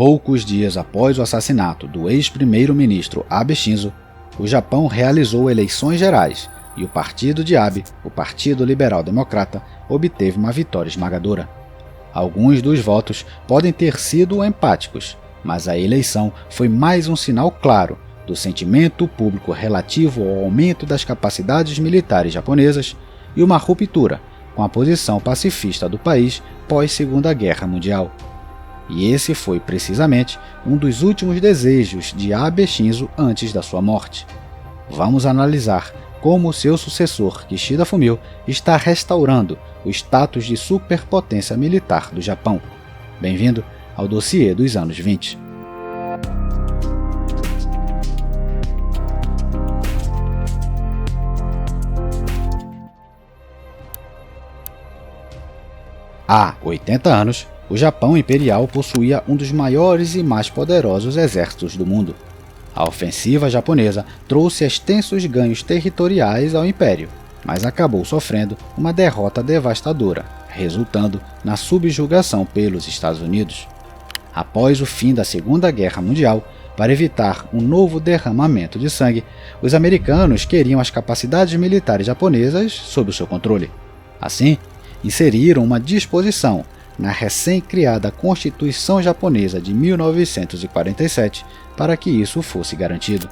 Poucos dias após o assassinato do ex-primeiro-ministro Abe Shinzo, o Japão realizou eleições gerais e o partido de Abe, o Partido Liberal Democrata, obteve uma vitória esmagadora. Alguns dos votos podem ter sido empáticos, mas a eleição foi mais um sinal claro do sentimento público relativo ao aumento das capacidades militares japonesas e uma ruptura com a posição pacifista do país pós-Segunda Guerra Mundial. E esse foi precisamente um dos últimos desejos de Abe Shinzo antes da sua morte. Vamos analisar como seu sucessor, Kishida Fumio, está restaurando o status de superpotência militar do Japão. Bem-vindo ao dossiê dos anos 20. Há 80 anos, o Japão Imperial possuía um dos maiores e mais poderosos exércitos do mundo. A ofensiva japonesa trouxe extensos ganhos territoriais ao Império, mas acabou sofrendo uma derrota devastadora, resultando na subjugação pelos Estados Unidos. Após o fim da Segunda Guerra Mundial, para evitar um novo derramamento de sangue, os americanos queriam as capacidades militares japonesas sob o seu controle. Assim, inseriram uma disposição na recém-criada Constituição Japonesa de 1947 para que isso fosse garantido.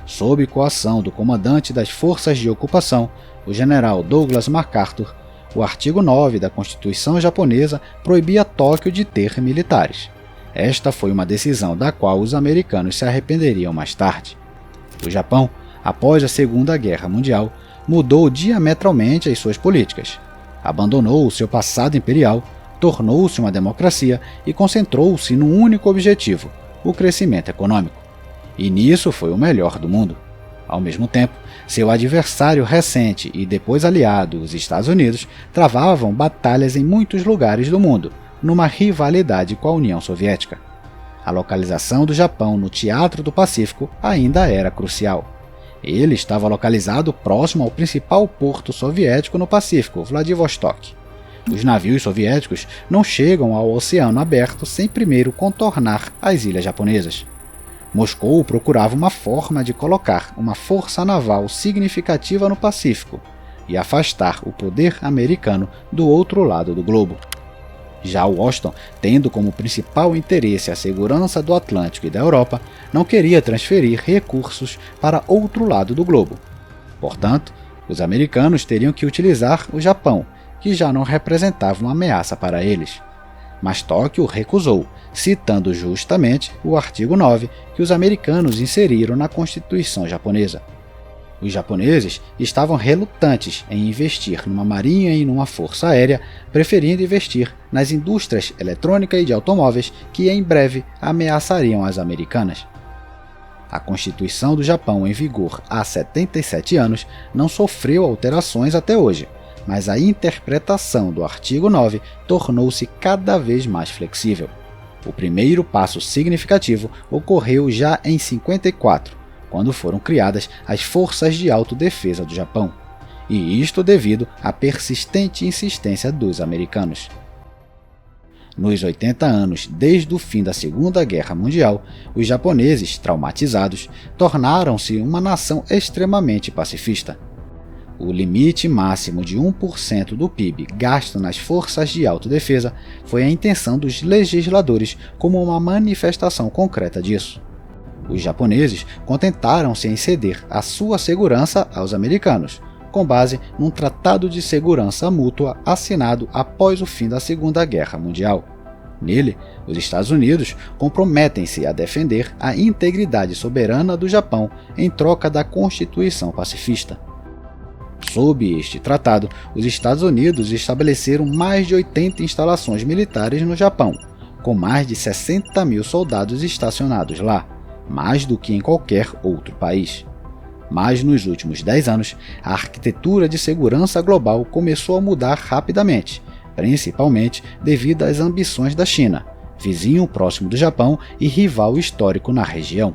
Sob coação do comandante das forças de ocupação, o general Douglas MacArthur, o artigo 9 da Constituição Japonesa proibia Tóquio de ter militares. Esta foi uma decisão da qual os americanos se arrependeriam mais tarde. O Japão, após a Segunda Guerra Mundial, mudou diametralmente as suas políticas. Abandonou o seu passado imperial, tornou-se uma democracia e concentrou-se num único objetivo, o crescimento econômico. E nisso foi o melhor do mundo. Ao mesmo tempo, seu adversário recente e depois aliado, os Estados Unidos, travavam batalhas em muitos lugares do mundo, numa rivalidade com a União Soviética. A localização do Japão no Teatro do Pacífico ainda era crucial. Ele estava localizado próximo ao principal porto soviético no Pacífico, Vladivostok. Os navios soviéticos não chegam ao oceano aberto sem primeiro contornar as ilhas japonesas. Moscou procurava uma forma de colocar uma força naval significativa no Pacífico e afastar o poder americano do outro lado do globo. Já Washington, tendo como principal interesse a segurança do Atlântico e da Europa, não queria transferir recursos para outro lado do globo. Portanto, os americanos teriam que utilizar o Japão, que já não representava uma ameaça para eles. Mas Tóquio recusou, citando justamente o artigo 9 que os americanos inseriram na Constituição japonesa. Os japoneses estavam relutantes em investir numa marinha e numa força aérea, preferindo investir nas indústrias eletrônica e de automóveis que em breve ameaçariam as americanas. A Constituição do Japão, em vigor há 77 anos, não sofreu alterações até hoje, mas a interpretação do artigo 9 tornou-se cada vez mais flexível. O primeiro passo significativo ocorreu já em 54, quando foram criadas as Forças de Autodefesa do Japão, e isto devido à persistente insistência dos americanos. Nos 80 anos desde o fim da Segunda Guerra Mundial, os japoneses, traumatizados, tornaram-se uma nação extremamente pacifista. O limite máximo de 1% do PIB gasto nas forças de autodefesa foi a intenção dos legisladores como uma manifestação concreta disso. Os japoneses contentaram-se em ceder a sua segurança aos americanos, com base num tratado de segurança mútua assinado após o fim da Segunda Guerra Mundial. Nele, os Estados Unidos comprometem-se a defender a integridade soberana do Japão em troca da Constituição pacifista. Sob este tratado, os Estados Unidos estabeleceram mais de 80 instalações militares no Japão, com mais de 60 mil soldados estacionados lá, mais do que em qualquer outro país. Mas nos últimos 10 anos, a arquitetura de segurança global começou a mudar rapidamente, principalmente devido às ambições da China, vizinho próximo do Japão e rival histórico na região.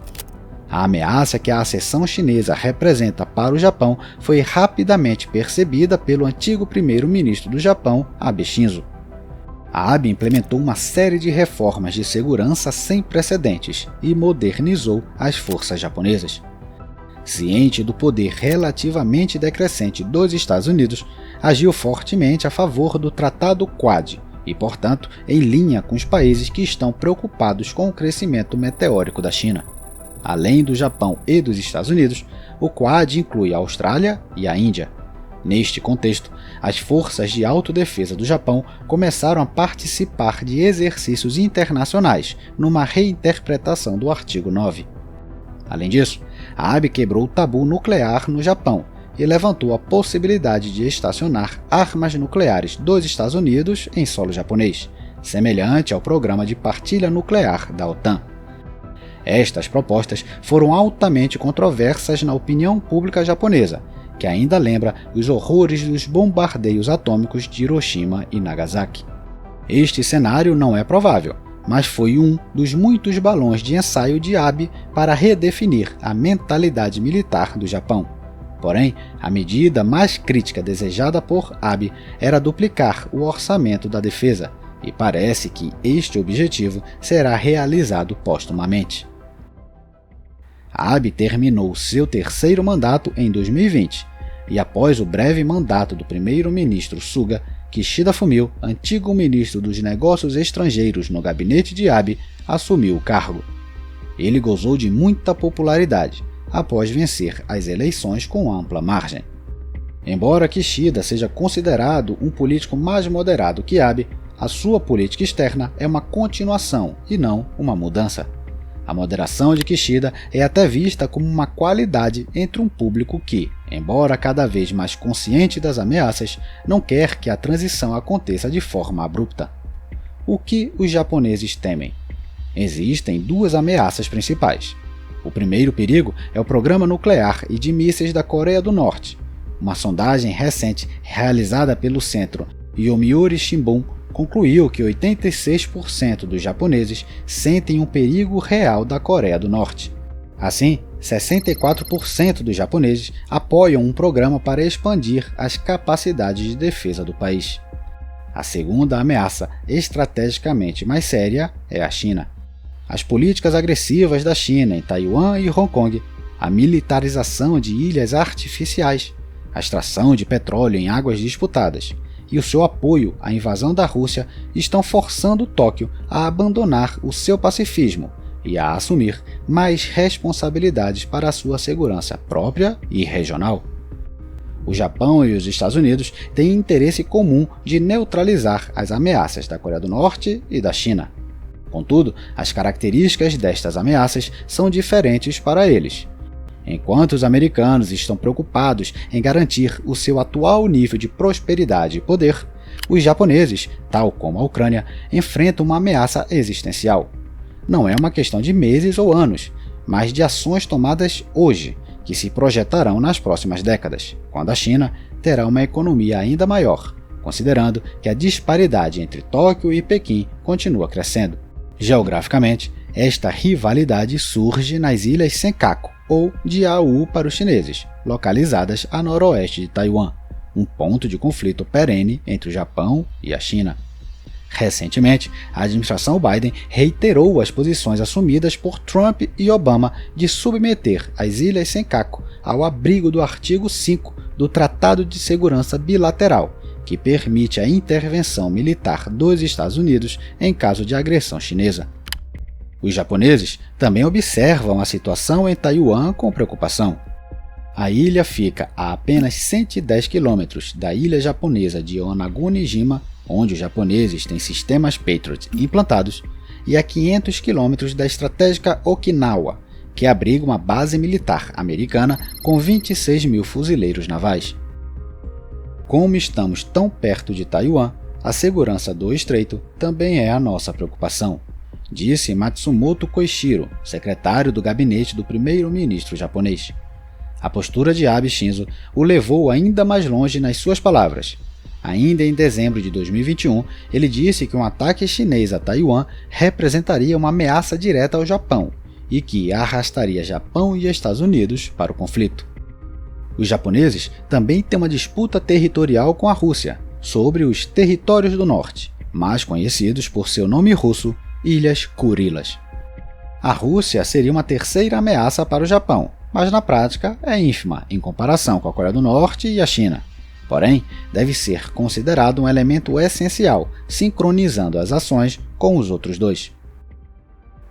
A ameaça que a acessão chinesa representa para o Japão foi rapidamente percebida pelo antigo primeiro-ministro do Japão, Abe Shinzo. Abe implementou uma série de reformas de segurança sem precedentes e modernizou as forças japonesas. Ciente do poder relativamente decrescente dos Estados Unidos, agiu fortemente a favor do Tratado Quad e, portanto, em linha com os países que estão preocupados com o crescimento meteórico da China. Além do Japão e dos Estados Unidos, o Quad inclui a Austrália e a Índia. Neste contexto, as forças de autodefesa do Japão começaram a participar de exercícios internacionais numa reinterpretação do artigo 9. Além disso, Abe quebrou o tabu nuclear no Japão e levantou a possibilidade de estacionar armas nucleares dos Estados Unidos em solo japonês, semelhante ao programa de partilha nuclear da OTAN. Estas propostas foram altamente controversas na opinião pública japonesa, que ainda lembra os horrores dos bombardeios atômicos de Hiroshima e Nagasaki. Este cenário não é provável, mas foi um dos muitos balões de ensaio de Abe para redefinir a mentalidade militar do Japão. Porém, a medida mais crítica desejada por Abe era duplicar o orçamento da defesa, e parece que este objetivo será realizado póstumamente. Abe terminou seu terceiro mandato em 2020, e após o breve mandato do primeiro-ministro Suga, Kishida Fumio, antigo ministro dos Negócios Estrangeiros no gabinete de Abe, assumiu o cargo. Ele gozou de muita popularidade, após vencer as eleições com ampla margem. Embora Kishida seja considerado um político mais moderado que Abe, a sua política externa é uma continuação e não uma mudança. A moderação de Kishida é até vista como uma qualidade entre um público que, embora cada vez mais consciente das ameaças, não quer que a transição aconteça de forma abrupta. O que os japoneses temem? Existem duas ameaças principais. O primeiro perigo é o programa nuclear e de mísseis da Coreia do Norte. Uma sondagem recente realizada pelo centro Yomiuri Shimbun concluiu que 86% dos japoneses sentem um perigo real da Coreia do Norte. Assim, 64% dos japoneses apoiam um programa para expandir as capacidades de defesa do país. A segunda ameaça, estrategicamente mais séria, é a China. As políticas agressivas da China em Taiwan e Hong Kong, a militarização de ilhas artificiais, a extração de petróleo em águas disputadas e o seu apoio à invasão da Rússia estão forçando Tóquio a abandonar o seu pacifismo e a assumir mais responsabilidades para a sua segurança própria e regional. O Japão e os Estados Unidos têm interesse comum de neutralizar as ameaças da Coreia do Norte e da China. Contudo, as características destas ameaças são diferentes para eles. Enquanto os americanos estão preocupados em garantir o seu atual nível de prosperidade e poder, os japoneses, tal como a Ucrânia, enfrentam uma ameaça existencial. Não é uma questão de meses ou anos, mas de ações tomadas hoje, que se projetarão nas próximas décadas, quando a China terá uma economia ainda maior, considerando que a disparidade entre Tóquio e Pequim continua crescendo. Geograficamente, esta rivalidade surge nas ilhas Senkaku, ou Diaoyu para os chineses, localizadas a noroeste de Taiwan, um ponto de conflito perene entre o Japão e a China. Recentemente, a administração Biden reiterou as posições assumidas por Trump e Obama de submeter as ilhas Senkaku ao abrigo do artigo 5 do Tratado de Segurança Bilateral, que permite a intervenção militar dos Estados Unidos em caso de agressão chinesa. Os japoneses também observam a situação em Taiwan com preocupação. A ilha fica a apenas 110 quilômetros da ilha japonesa de Onagunijima, onde os japoneses têm sistemas Patriot implantados, e a 500 quilômetros da estratégica Okinawa, que abriga uma base militar americana com 26 mil fuzileiros navais. Como estamos tão perto de Taiwan, a segurança do estreito também é a nossa preocupação, disse Matsumoto Koichiro, secretário do gabinete do primeiro-ministro japonês. A postura de Abe Shinzo o levou ainda mais longe nas suas palavras. Ainda em dezembro de 2021, ele disse que um ataque chinês a Taiwan representaria uma ameaça direta ao Japão e que arrastaria Japão e Estados Unidos para o conflito. Os japoneses também têm uma disputa territorial com a Rússia sobre os territórios do norte, mais conhecidos por seu nome russo, Ilhas Kurilas. A Rússia seria uma terceira ameaça para o Japão, mas na prática é ínfima em comparação com a Coreia do Norte e a China. Porém, deve ser considerado um elemento essencial, sincronizando as ações com os outros dois.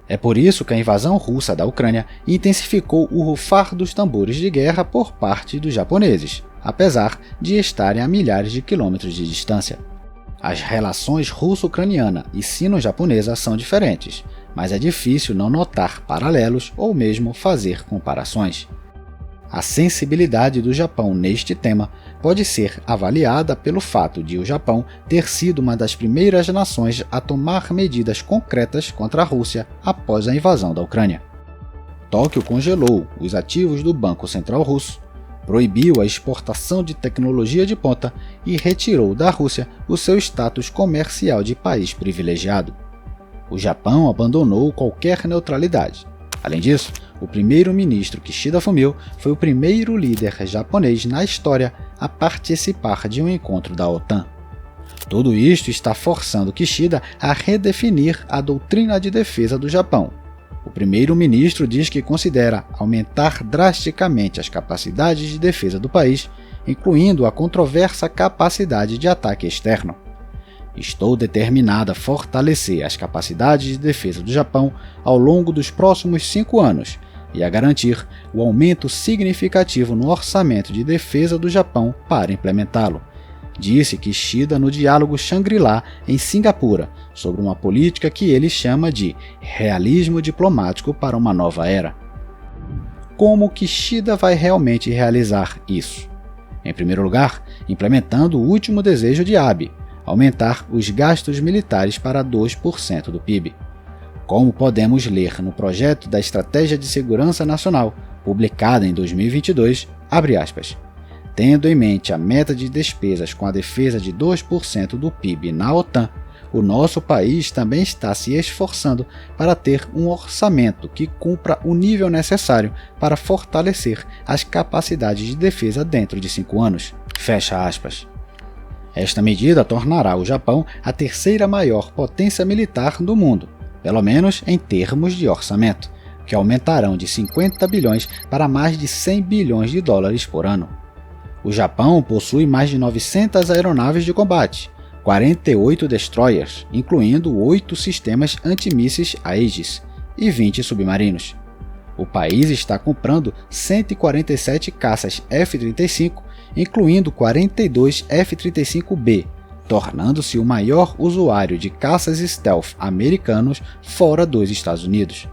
É por isso que a invasão russa da Ucrânia intensificou o rufar dos tambores de guerra por parte dos japoneses, apesar de estarem a milhares de quilômetros de distância. As relações russo-ucraniana e sino-japonesa são diferentes, mas é difícil não notar paralelos ou mesmo fazer comparações. A sensibilidade do Japão neste tema pode ser avaliada pelo fato de o Japão ter sido uma das primeiras nações a tomar medidas concretas contra a Rússia após a invasão da Ucrânia. Tóquio congelou os ativos do Banco Central Russo, proibiu a exportação de tecnologia de ponta e retirou da Rússia o seu status comercial de país privilegiado. O Japão abandonou qualquer neutralidade. Além disso, o primeiro-ministro Kishida Fumio foi o primeiro líder japonês na história a participar de um encontro da OTAN. Tudo isto está forçando Kishida a redefinir a doutrina de defesa do Japão. O primeiro-ministro diz que considera aumentar drasticamente as capacidades de defesa do país, incluindo a controversa capacidade de ataque externo. Estou determinada a fortalecer as capacidades de defesa do Japão ao longo dos próximos 5 anos e a garantir o aumento significativo no orçamento de defesa do Japão para implementá-lo, disse Kishida no diálogo Shangri-La em Singapura sobre uma política que ele chama de realismo diplomático para uma nova era. Como Kishida vai realmente realizar isso? Em primeiro lugar, implementando o último desejo de Abe, aumentar os gastos militares para 2% do PIB. Como podemos ler no projeto da Estratégia de Segurança Nacional, publicada em 2022, abre aspas, tendo em mente a meta de despesas com a defesa de 2% do PIB na OTAN, o nosso país também está se esforçando para ter um orçamento que cumpra o nível necessário para fortalecer as capacidades de defesa dentro de 5 anos. Fecha aspas. Esta medida tornará o Japão a terceira maior potência militar do mundo, pelo menos em termos de orçamento, que aumentarão de 50 bilhões para mais de 100 bilhões de dólares por ano. O Japão possui mais de 900 aeronaves de combate, 48 destroyers, incluindo 8 sistemas antimísseis Aegis e 20 submarinos. O país está comprando 147 caças F-35, incluindo 42 F-35B, tornando-se o maior usuário de caças stealth americanos fora dos Estados Unidos.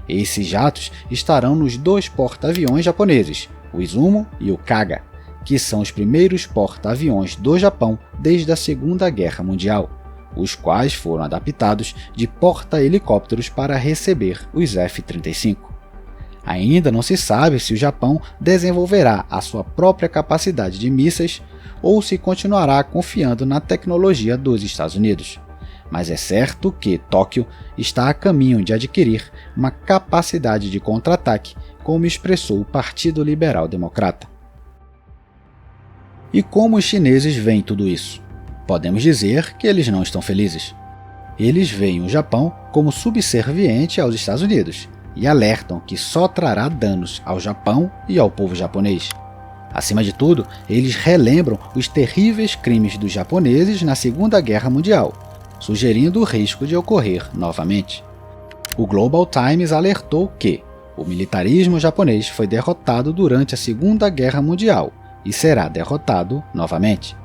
Esses jatos estarão nos 2 porta-aviões japoneses, o Izumo e o Kaga, que são os primeiros porta-aviões do Japão desde a Segunda Guerra Mundial, os quais foram adaptados de porta-helicópteros para receber os F-35. Ainda não se sabe se o Japão desenvolverá a sua própria capacidade de mísseis ou se continuará confiando na tecnologia dos Estados Unidos. Mas é certo que Tóquio está a caminho de adquirir uma capacidade de contra-ataque, como expressou o Partido Liberal Democrata. E como os chineses veem tudo isso? Podemos dizer que eles não estão felizes. Eles veem o Japão como subserviente aos Estados Unidos e alertam que só trará danos ao Japão e ao povo japonês. Acima de tudo, eles relembram os terríveis crimes dos japoneses na Segunda Guerra Mundial, sugerindo o risco de ocorrer novamente. O Global Times alertou que o militarismo japonês foi derrotado durante a Segunda Guerra Mundial e será derrotado novamente.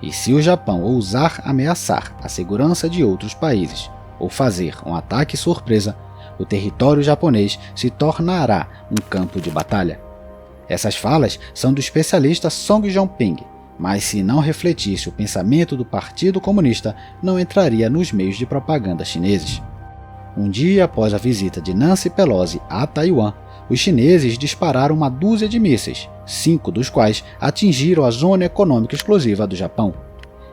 E se o Japão ousar ameaçar a segurança de outros países ou fazer um ataque surpresa, o território japonês se tornará um campo de batalha. Essas falas são do especialista Song Jong-ping, mas se não refletisse o pensamento do Partido Comunista, não entraria nos meios de propaganda chineses. Um dia após a visita de Nancy Pelosi a Taiwan, os chineses dispararam uma dúzia de mísseis, 5 dos quais atingiram a zona econômica exclusiva do Japão.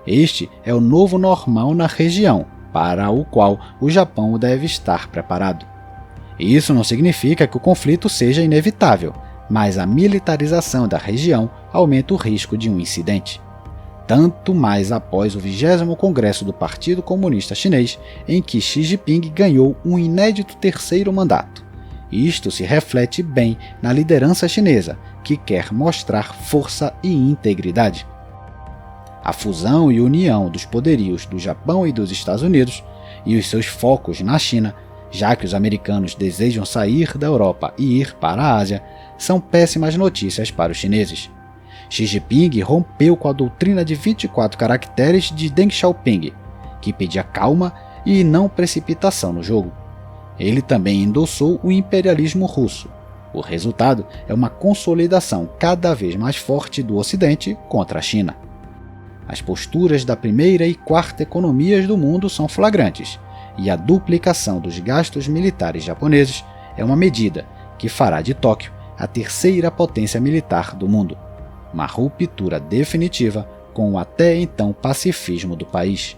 Este é o novo normal na região, para o qual o Japão deve estar preparado. Isso não significa que o conflito seja inevitável, mas a militarização da região aumenta o risco de um incidente. tanto mais após o 20º Congresso do Partido Comunista Chinês, em que Xi Jinping ganhou um inédito terceiro mandato. Isto se reflete bem na liderança chinesa, que quer mostrar força e integridade. A fusão e união dos poderios do Japão e dos Estados Unidos e os seus focos na China, já que os americanos desejam sair da Europa e ir para a Ásia, são péssimas notícias para os chineses. Xi Jinping rompeu com a doutrina de 24 caracteres de Deng Xiaoping, que pedia calma e não precipitação no jogo. Ele também endossou o imperialismo russo. O resultado é uma consolidação cada vez mais forte do Ocidente contra a China. As posturas da primeira e quarta economias do mundo são flagrantes, e a duplicação dos gastos militares japoneses é uma medida que fará de Tóquio a terceira potência militar do mundo. Uma ruptura definitiva com o até então pacifismo do país.